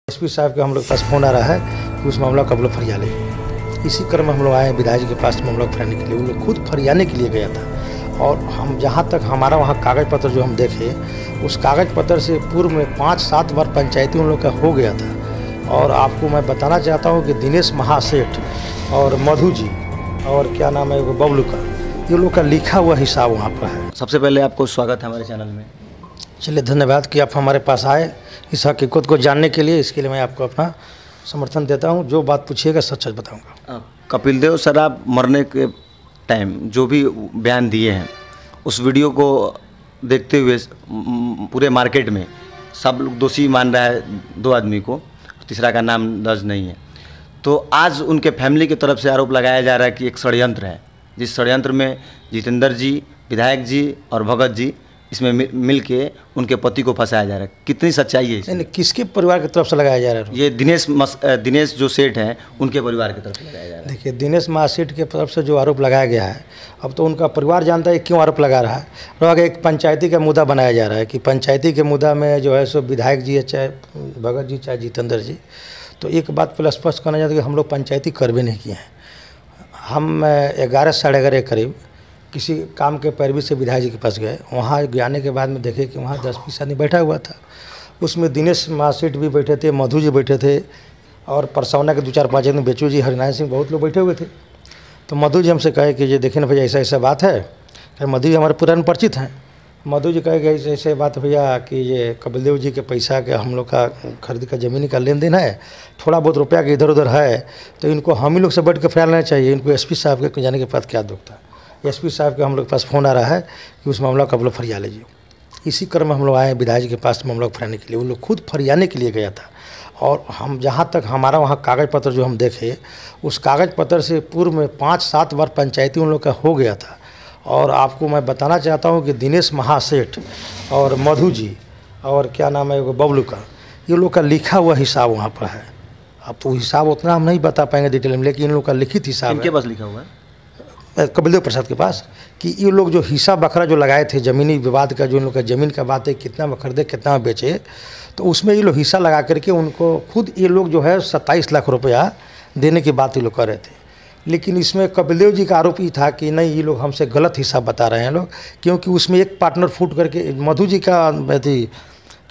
SP साहब के हम लोग के पास फ़ोन आ रहा है कि उस मामला का आप लोग फरिया लें। इसी क्रम में हम लोग आए विधायक जी के पास मामला फरियाने के लिए। उन लोग खुद फरियाने के लिए गया था और हम जहाँ तक हमारा वहाँ कागज़ पत्र जो हम देखे उस कागज़ पत्र से पूर्व में 5-7 बार पंचायती उन लोग का हो गया था। और आपको मैं बताना चाहता हूँ कि दिनेश महासेठ और मधु जी और क्या नाम है वो बबलू का, ये लोग का लिखा हुआ हिसाब वहाँ पर है। सबसे पहले आपको स्वागत है हमारे चैनल में। चलिए धन्यवाद कि आप हमारे पास आए इस हकीकत को जानने के लिए। इसके लिए मैं आपको अपना समर्थन देता हूं। जो बात पूछिएगा सच सच बताऊंगा। कपिल देव सर, आप मरने के टाइम जो भी बयान दिए हैं उस वीडियो को देखते हुए पूरे मार्केट में सब लोग दोषी मान रहा है 2 आदमी को, तीसरा का नाम दर्ज नहीं है। तो आज उनके फैमिली की तरफ से आरोप लगाया जा रहा है कि एक षड्यंत्र है, जिस षड्यंत्र में जितेंद्र जी, विधायक जी और भगत जी इसमें मिल के उनके पति को फंसाया जा रहा है। कितनी सच्चाई है इसमें? किसके परिवार की तरफ से लगाया जा रहा है? ये दिनेश जो सेठ हैं उनके परिवार की तरफ से लगाया जा रहा है। देखिए, दिनेश महासेठ के तरफ से जो आरोप लगाया गया है, अब तो उनका परिवार जानता है क्यों आरोप लगा रहा है। और एक पंचायती का मुद्दा बनाया जा रहा है कि पंचायती के मुद्दा में जो है सो विधायक जी चाहे भगत जी चाहे जितेंद्र जी, तो एक बात पहले स्पष्ट करना चाहते हैं कि हम लोग पंचायती करवे नहीं किए हैं। हम 11-11:30 करीब किसी काम के पैरवी से विधायक जी के पास गए। वहाँ जाने के बाद में देखे कि वहाँ 10-20 आदमी बैठा हुआ था। उसमें दिनेश महासेठ भी बैठे थे, मधु जी बैठे थे और परसौना के 2-4-5 आदमी, बेचू जी, हरिनारायण सिंह, बहुत लोग बैठे हुए थे। तो मधु जी हमसे कहे कि ये देखें ना भैया, ऐसा ऐसा बात है। खैर मधु जी हमारे पुराने परिचित हैं। मधु जी कहे कि ऐसे ऐसे बात भैया कि ये कपिल देव जी के पैसा के हम लोग का खरीद का ज़मीन का लेन देन है, थोड़ा बहुत रुपया के इधर उधर है, तो इनको हम ही लोग से बैठ कर फैल लेना चाहिए। इनको एसपी साहब के जाने के बाद क्या दुख था। एसपी साहब के हम लोग के पास फ़ोन आ रहा है कि उस मामला का आप लोग फरिया लीजिए। इसी क्रम में हम लोग आए विधायक जी के पास मामला फरियाने के लिए। उन लोग खुद फरियाने के लिए गया था और हम जहाँ तक हमारा वहाँ कागज़ पत्र जो हम देखे उस कागज़ पत्र से पूर्व में 5-7 बार पंचायती उन लोग का हो गया था। और आपको मैं बताना चाहता हूँ कि दिनेश महासेठ और मधु जी और क्या नाम है वो बबलू का, ये लोग का लिखा हुआ हिसाब वहाँ पर है। अब तो हिसाब उतना हम नहीं बता पाएंगे डिटेल में, लेकिन इन लोग का लिखित हिसाब इनके पास लिखा हुआ है कपिल देव प्रसाद के पास कि ये लोग जो हिस्सा बखरा जो लगाए थे ज़मीनी विवाद का, जो इन लोग का ज़मीन का बात है कितना में खरीदे कितना में बेचे, तो उसमें ये लोग हिस्सा लगा करके उनको खुद ये लोग जो है 27 लाख रुपया देने की बात ये लोग कर रहे थे। लेकिन इसमें कपिल देव जी का आरोप ये था कि नहीं, ये लोग हमसे गलत हिस्सा बता रहे हैं लोग, क्योंकि उसमें एक पार्टनर फूट करके मधु जी का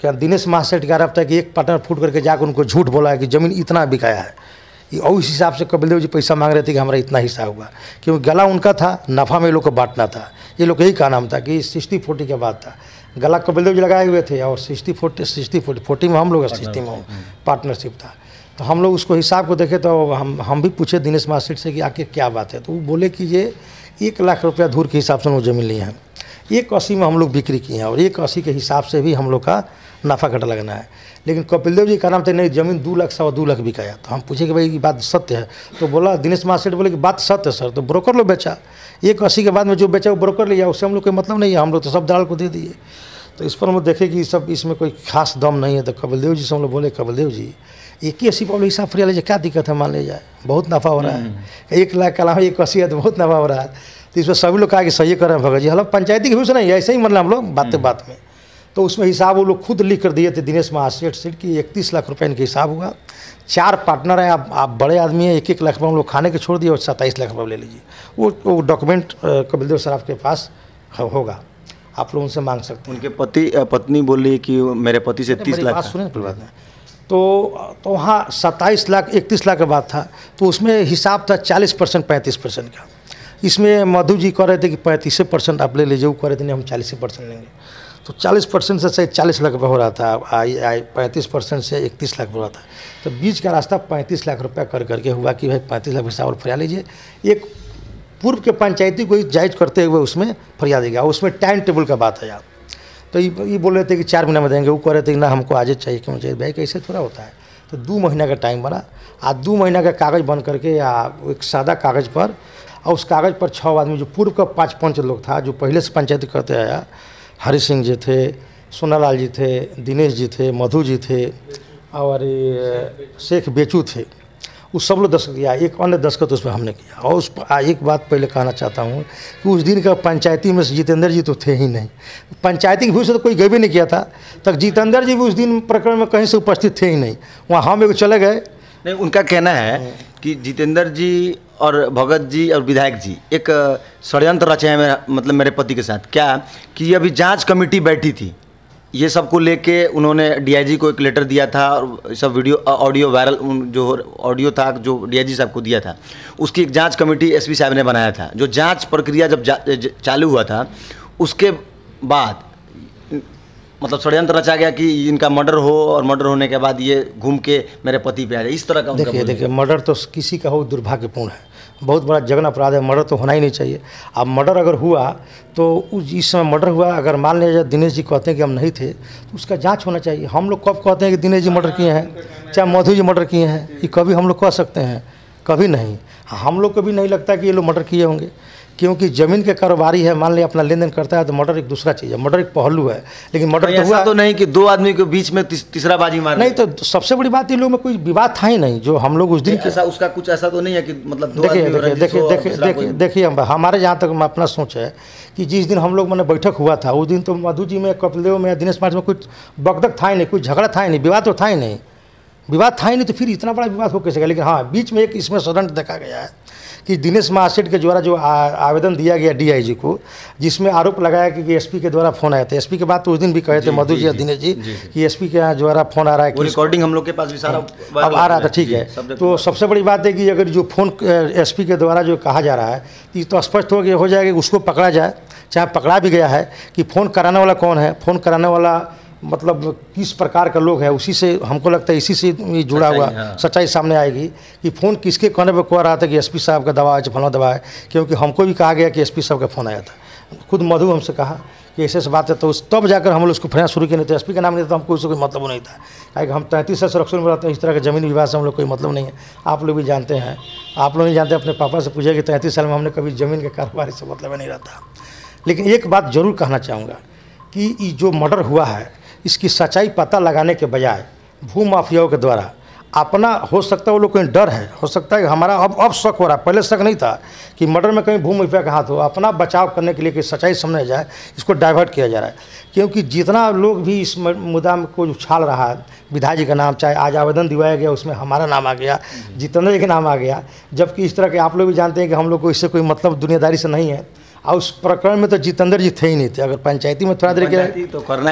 क्या दिनेश महासेठ का आरोप था कि एक पार्टनर फूट करके जाकर उनको झूठ बोला है कि ज़मीन इतना बिकाया है। और उस हिसाब से कपिल देव जी पैसा मांग रहे थे कि हमारा इतना हिस्सा हुआ, क्योंकि गला उनका था, नफ़ा में ये लोग को बांटना था। ये लोग यही का नाम था कि 60-40 का बात था। गला कपिल देव जी लगाए हुए थे और 60-40 में हम लोग 60 में पार्टनरशिप था। तो हम लोग उसको हिसाब को देखे तो हम भी पूछे दिनेश महासेठ से कि आखिर क्या बात है। तो वो बोले कि ये 1 लाख रुपया धूर के हिसाब से वो ज़मीन लिए हैं, 180 में हम लोग बिक्री किए हैं और 180 के हिसाब से भी हम लोग का नफ़ा घटा लगना है। लेकिन कपिल देव जी का नाम था नहीं, ज़मीन 2 लाख 2.25 लाख बिकाया। तो हम पूछे कि भाई ये बात सत्य है? तो बोला दिनेश महासेठ बोले कि बात सत्य है सर। तो ब्रोकर लोग बेचा, 180 के बाद में जो बेचा वो ब्रोकर लिया, उससे हम लोग कोई मतलब नहीं है, हम लोग तो सब दलाल को दे दिए। तो इस पर हम देखे कि सब इसमें कोई खास दम नहीं है। तो कपिल देव जी से हम लोग बोले, कपिल देव जी 81 पर हिसाब फरिया लीजिए, क्या दिक्कत है, मान ले जाए, बहुत नफ़ा हो रहा है। 1 लाख का अलावा 180 है तो बहुत नफ़ा हो रहा है। तो इसमें सभी लोग कहा कि सही कर रहे हैं भगत जी, हम पंचायती के हुए से नहीं, ऐसे ही मतलब हम लोग बातें बात में। तो उसमें हिसाब वो लोग खुद लिख कर दिए थे दिनेश महासेठ से कि 31 लाख रुपये इनका हिसाब हुआ। 4 पार्टनर हैं, आप बड़े आदमी हैं, 1-1 लाख रुपये हम लोग खाने के छोड़ दिए और 27 लाख रुपये ले लीजिए। वो डॉक्यूमेंट कपिल देव सर आपके पास होगा, आप लोग उनसे मांग सकते हैं। उनके पत्नी बोल रही है कि मेरे पति से 30 लाख सुने बात में। तो वहाँ 27 लाख 31 लाख का बात था। तो उसमें हिसाब था 40% 35% का। इसमें मधु जी कह रहे थे कि 35% आप ले लीजिए, वो कह रहे थे नहीं हम 40% लेंगे। तो 40% से 40 लाख रुपये हो रहा था, 35% से 31 लाख हो रहा था। तो बीच का रास्ता 35 लाख रुपया कर करके हुआ कि भाई 35 लाख हिसाब और फरिया लीजिए। एक पूर्व के पंचायती को जायज़ करते हुए उसमें फरिया देगा। उसमें टाइम टेबल का बात है। आप तो ये बोल रहे थे कि 4 महीना में देंगे, वो कह रहे थे कि ना हमको आज चाहिए, क्यों चाहिए भाई, कैसे थोड़ा होता है। तो 2 महीना का टाइम बना, आज 2 महीना का कागज़ बन करके या एक सादा कागज़ पर, और उस कागज़ पर 6 आदमी, जो पूर्व का 5 लोग था, जो पहले से पंचायती करते आया, हरि सिंह जी थे, सोनालाल जी थे, दिनेश जी थे, मधु जी थे और शेख बेचू थे, उस सब लोग दस्तखत किया, एक अन्य दस्तखत उसमें हमने किया। और उस एक बात पहले कहना चाहता हूँ कि उस दिन का पंचायती में जितेंद्र जी तो थे ही नहीं, पंचायती की भूल से तो कोई गए भी नहीं किया था, तक जितेंद्र जी भी उस दिन प्रकरण में कहीं से उपस्थित थे ही नहीं। वहाँ हम एक चले गए। नहीं, उनका कहना है कि जितेंद्र जी और भगत जी और विधायक जी एक षड्यंत्र रचे हैं मतलब मेरे पति के साथ। क्या कि अभी जांच कमेटी बैठी थी, ये सबको लेके उन्होंने डीआईजी को एक लेटर दिया था और सब वीडियो ऑडियो वायरल जो ऑडियो था जो डीआईजी साहब को दिया था, उसकी एक जांच कमेटी एसपी साहब ने बनाया था। जो जांच प्रक्रिया जब चालू हुआ था उसके बाद मतलब षड्यंत्र रचा गया कि इनका मर्डर हो और मर्डर होने के बाद ये घूम के मेरे पति पे आ जाए, इस तरह का। देखिए मर्डर तो किसी का हो दुर्भाग्यपूर्ण है, बहुत बड़ा जघन्य अपराध है, मर्डर तो होना ही नहीं चाहिए। अब मर्डर अगर हुआ तो इस समय मर्डर हुआ, अगर मान लीजिए दिनेश जी कहते हैं कि हम नहीं थे तो उसका जांच होना चाहिए। हम लोग कब कहते हैं कि दिनेश जी मर्डर किए हैं, चाहे मधु जी मर्डर किए हैं, ये कभी हम लोग कह सकते हैं? कभी नहीं। हम लोग को भी नहीं लगता कि ये लोग मर्डर किए होंगे, क्योंकि ज़मीन के कारोबारी है, मान लिया अपना लेन देन करता है तो मर्डर एक दूसरा चीज़ है, मर्डर एक पहलू है। लेकिन मर्डर तो हुआ तो नहीं कि दो आदमी के बीच में तीसरा बाजी मार नहीं। तो सबसे बड़ी बात इन लोगों में कोई विवाद था ही नहीं। जो हम लोग उस दिन ऐसा उसका कुछ ऐसा तो नहीं है कि मतलब देखिए हमारे जहाँ तक अपना सोच है कि जिस दिन हम लोग मैंने बैठक हुआ था उस दिन तो मधु जी में, कपिलदेव में, दिनेश मार्च में कुछ बकदक था ही नहीं, कुछ झगड़ा था ही नहीं, विवाद तो था ही नहीं, विवाद था ही नहीं। तो फिर इतना बड़ा विवाद हो कैसे गया? लेकिन हाँ, बीच में एक इसमें षड्यंत्र देखा गया है कि दिनेश महासेठ के द्वारा जो आवेदन दिया गया डीआईजी को, जिसमें आरोप लगाया कि एसपी के द्वारा फ़ोन आया था। एसपी के बाद तो उस दिन भी कहे थे मधु जी और दिनेश जी कि एसपी के द्वारा फ़ोन आ रहा है, रिकॉर्डिंग हम लोग के पास भी सारा अब आ रहा था। ठीक है, तो सबसे बड़ी बात है कि अगर जो फ़ोन एसपी के द्वारा जो कहा जा रहा है तो स्पष्ट हो जाएगा कि उसको पकड़ा जाए, चाहे पकड़ा भी गया है कि फ़ोन कराने वाला कौन है, फ़ोन कराने वाला मतलब किस प्रकार का लोग है, उसी से हमको लगता है इसी से जुड़ा हुआ सच्चाई सामने आएगी कि फ़ोन किसके कहने पर कह रहा था कि एसपी साहब का दवा है, फलाना दवा है। क्योंकि हमको भी कहा गया कि एसपी साहब का फ़ोन आया था, खुद मधु हमसे कहा कि ऐसे बात है, तो तब जाकर हम लोग उसको फैसला शुरू किए। नहीं तो एसपी का नाम नहीं था, हमको उससे कोई मतलब नहीं था, क्योंकि हम 33 से संरक्षण में रहते हैं। इस तरह के ज़मीन विवाद से हम लोग कोई मतलब नहीं है। आप लोग भी जानते हैं, आप लोग नहीं जानते, अपने पापा से पूछे कि 33 साल में हमने कभी ज़मीन के कारोबार से मतलब नहीं रहता। लेकिन एक बात ज़रूर कहना चाहूँगा कि जो मर्डर हुआ है इसकी सच्चाई पता लगाने के बजाय भू माफियाओं के द्वारा अपना, हो सकता है वो लोग कहीं डर है, हो सकता है हमारा अब शक हो रहा है, पहले शक नहीं था कि मर्डर में कहीं भू माफिया का हाथ हो, अपना बचाव करने के लिए कि सच्चाई सामने जाए इसको डाइवर्ट किया जा रहा है। क्योंकि जितना लोग भी इस मुद्दा को उछाल रहा है, विधायक जी का नाम, चाहे आज आवेदन दिवाया गया उसमें हमारा नाम आ गया, जितेंद्र जी का नाम आ गया, जबकि इस तरह के आप लोग भी जानते हैं कि हम लोग को इससे कोई मतलब दुनियादारी से नहीं है। और उस प्रकरण में तो जितेंद्र जी थे ही नहीं थे। अगर पंचायती में थोड़ा देर के तो करना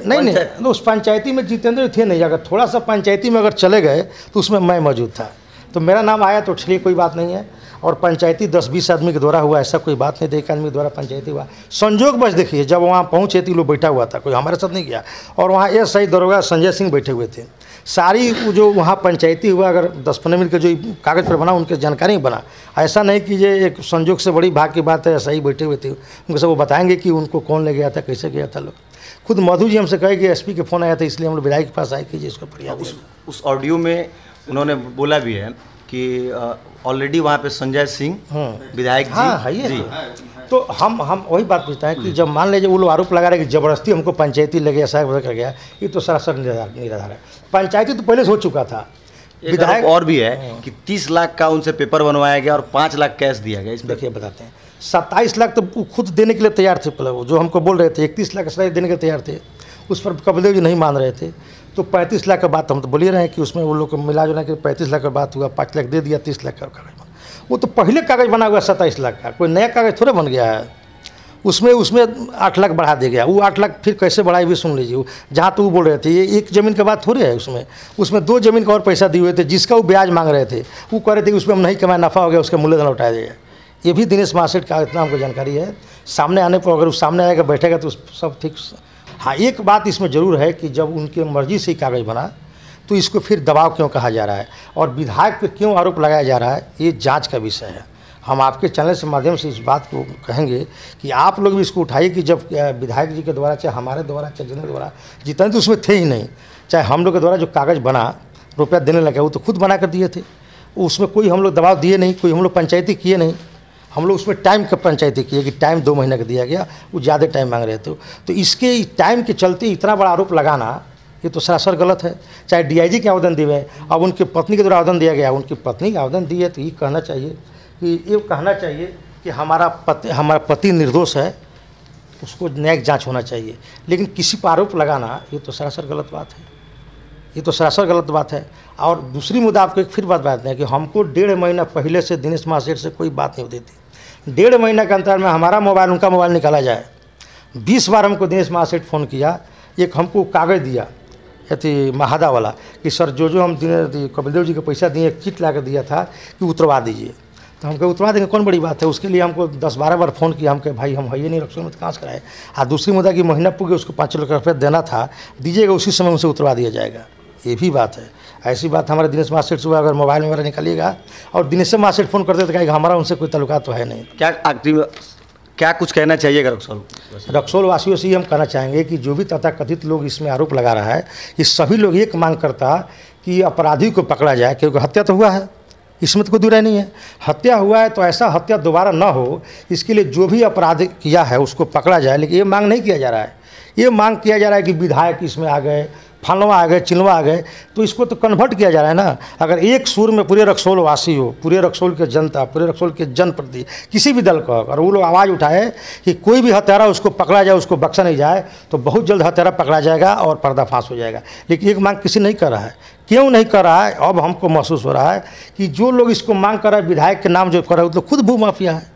नहीं, तो उस पंचायती में जितेंद्र थे नहीं। अगर थोड़ा सा पंचायती में अगर चले गए तो उसमें मैं मौजूद था, तो मेरा नाम आया तो चलिए कोई बात नहीं है। और पंचायती 10-20 आदमी के द्वारा हुआ ऐसा कोई बात नहीं थी, एक आदमी के द्वारा पंचायती हुआ। संजोग बस देखिए जब वहाँ पहुँचे तो लोग बैठा हुआ था, कोई हमारे साथ नहीं गया। और वहाँ एसआई दरोगा संजय सिंह बैठे हुए थे। सारी जो वहाँ पंचायती हुआ अगर 10-15 मिनट के जो कागज़ पर बना उनके जानकारी बना, ऐसा नहीं कि ये एक संजोग से बड़ी भाग की बात है। ऐसा ही बैठे हुए थे, उनके सब वो बताएंगे कि उनको कौन ले गया था, कैसे गया था। लोग खुद मधु जी हमसे कहे कि एसपी के फ़ोन आया था, इसलिए हम लोग विधायक के पास आए कि इसको फरियाद। उस ऑडियो में उन्होंने बोला भी है कि ऑलरेडी वहाँ पे संजय सिंह विधायक जी। तो हम वही बात पूछते हैं कि जब मान लीजिए वो लोग आरोप लगा रहे कि ज़बरदस्ती हमको पंचायती लगे, ऐसा कर गया, ये तो सरासर निराधार है। पंचायती तो पहले से हो चुका था। विधायक और भी है कि 30 लाख का उनसे पेपर बनवाया गया और 5 लाख कैश दिया गया। इस देखिए बताते हैं, 27 लाख तो खुद देने के लिए तैयार थे। पहले वो जो हमको बोल रहे थे 31 लाख का देने के लिए तैयार थे, उस पर कपिलदेव जी नहीं मान रहे थे। तो 35 लाख का बात हम तो बोल ही रहे हैं कि उसमें वो लोग को मिला जुला के 35 लाख का बात हुआ, 5 लाख दे दिया, 30 लाख का कागज़ बना। वो तो पहले कागज़ बना हुआ 27 लाख का, कोई नया कागज़ थोड़ा बन गया है। उसमें 8 लाख बढ़ा दे गया। वो 8 लाख फिर कैसे बढ़ाए भी सुन लीजिए। जहाँ तो वो बोल रहे थे ये एक ज़मीन की बात थोड़ी है, उसमें 2 ज़मीन का और पैसा दिए हुए थे, जिसका वो ब्याज मांग रहे थे। वो कह रहे थे कि उसमें हम नहीं कमाया, नफ़ा हो गया, उसका मूल्यधन लौटा दिया। ये भी दिनेश महासेठ का इतना हमको जानकारी है। सामने आने पर अगर वो सामने आएगा बैठेगा तो सब ठीक। हाँ, एक बात इसमें ज़रूर है कि जब उनके मर्जी से ही कागज़ बना तो इसको फिर दबाव क्यों कहा जा रहा है और विधायक पर क्यों आरोप लगाया जा रहा है, ये जाँच का विषय है। हम आपके चैनल के माध्यम से इस बात को कहेंगे कि आप लोग भी इसको उठाइए कि जब विधायक जी के द्वारा, चाहे हमारे द्वारा, चाहे जितने के द्वारा, जितने तो उसमें थे ही नहीं, चाहे हम लोग के द्वारा जो कागज़ बना, रुपया देने लगा, वो तो खुद बना कर दिए थे। उसमें कोई हम लोग दबाव दिए नहीं, कोई हम लोग पंचायती किए नहीं। हम लोग उसमें टाइम का पंचायती किए कि टाइम 2 महीने का दिया गया, वो ज़्यादा टाइम मांग रहे थे। तो इसके टाइम के चलते इतना बड़ा आरोप लगाना ये तो सरासर गलत है। चाहे डीआईजी के आवेदन दिए, अब उनकी पत्नी के द्वारा आवेदन दिया गया, उनकी पत्नी का आवेदन दिए तो ये कहना चाहिए कि हमारा पति निर्दोष है, उसको न्यायिक जांच होना चाहिए। लेकिन किसी पर आरोप लगाना ये तो सरासर गलत बात है, ये तो सरासर गलत बात है। और दूसरी मुद्दा आपको एक फिर बात बताते हैं कि हमको 1.5 महीना पहले से दिनेश महासेठ से कोई बात नहीं होती थी। 1.5 महीना के अंतर में हमारा मोबाइल उनका मोबाइल निकाला जाए। 20 बार हमको दिनेश महासेठ फ़ोन किया, एक हमको कागज़ दिया यदि महादा वाला कि सर जो हम कपिल देव जी को पैसा दिए, एक चिट ला कर दिया था कि उतरवा दीजिए। तो हमको उतरवा देंगे, कौन बड़ी बात है। उसके लिए हमको 10-12 बार फ़ोन किया, हम कहे भाई हम है नहीं रक्सौल में, तो कहाँ से कराए। और दूसरी मुद्दा कि महीना पूरे उसको 5 लाख रुपये देना था, दीजिएगा उसी समय उनसे उतरवा दिया जाएगा, ये भी बात है। ऐसी बात हमारे दिनेश महासेठ से अगर मोबाइल वगैरह निकालिएगा और दिनेश महासेठ फ़ोन करते तो कहेगा हमारा उनसे कोई ताल्लुकात तो है नहीं। क्या कुछ कहना चाहिएगा रक्सौल वासियों से हम कहना चाहेंगे कि जो भी तथाकथित लोग इसमें आरोप लगा रहा है, ये सभी लोग एक मांग करता कि अपराधी को पकड़ा जाए, क्योंकि हत्या तो हुआ है, इसमें तो कोई दुराई नहीं है। हत्या हुआ है तो ऐसा हत्या दोबारा ना हो, इसके लिए जो भी अपराध किया है उसको पकड़ा जाए। लेकिन ये मांग नहीं किया जा रहा है, ये मांग किया जा रहा है कि विधायक इसमें आ गए, फलवा आ गए, चिलवा आ गए, तो इसको तो कन्वर्ट किया जा रहा है ना। अगर एक सुर में पूरे रक्सौल वासी हो, पूरे रक्सौल के जनता, पूरे रक्सौल के जनप्रति किसी भी दल का अगर वो लोग आवाज़ उठाए कि कोई भी हत्यारा उसको पकड़ा जाए, उसको बख्शा नहीं जाए, तो बहुत जल्द हत्यारा पकड़ा जाएगा और पर्दाफाश हो जाएगा। लेकिन एक मांग किसी नहीं कर रहा है। क्यों नहीं कर रहा है? अब हमको महसूस हो रहा है कि जो लोग इसको मांग कर रहे हैं, विधायक के नाम जो कर रहे हैं, वो तो खुद भूमाफिया है,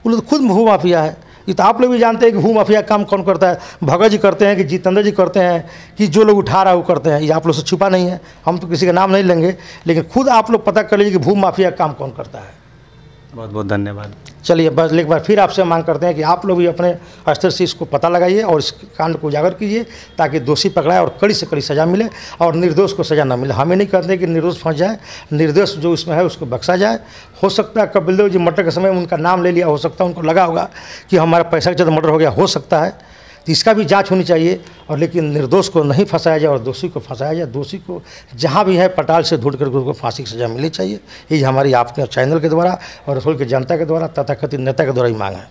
वो लोग खुद भूमाफिया है। ये तो आप लोग भी जानते हैं कि भूमाफिया काम कौन करता है। भगत जी करते हैं कि जितेंद्र जी करते हैं कि जो लोग उठा रहा है वो करते हैं। ये आप लोग से छुपा नहीं है, हम तो किसी का नाम नहीं लेंगे, लेकिन खुद आप लोग पता कर लीजिए कि भूमाफिया काम कौन करता है। बहुत बहुत धन्यवाद। चलिए बस एक बार फिर आपसे मांग करते हैं कि आप लोग भी अपने स्तर से इसको पता लगाइए और इस कांड को उजागर कीजिए, ताकि दोषी पकड़ाए और कड़ी से कड़ी सज़ा मिले और निर्दोष को सज़ा न मिले। हमें नहीं कहते कि निर्दोष फंस जाए, निर्दोष जो इसमें है उसको बख्शा जाए। हो सकता है कपिल देव जी मर्डर के समय उनका नाम ले लिया, हो सकता है उनको लगा होगा कि हमारा पैसा के चलते मर्डर हो गया, हो सकता है, तो इसका भी जांच होनी चाहिए। और लेकिन निर्दोष को नहीं फंसाया जाए और दोषी को फंसाया जाए। दोषी को जहां भी है पटाल से ढूंढ कर उसको फांसी की सज़ा मिलनी चाहिए। ये हमारी आपके चैनल के द्वारा और रसोल की जनता के द्वारा तथाकथित नेता के द्वारा ही मांग है।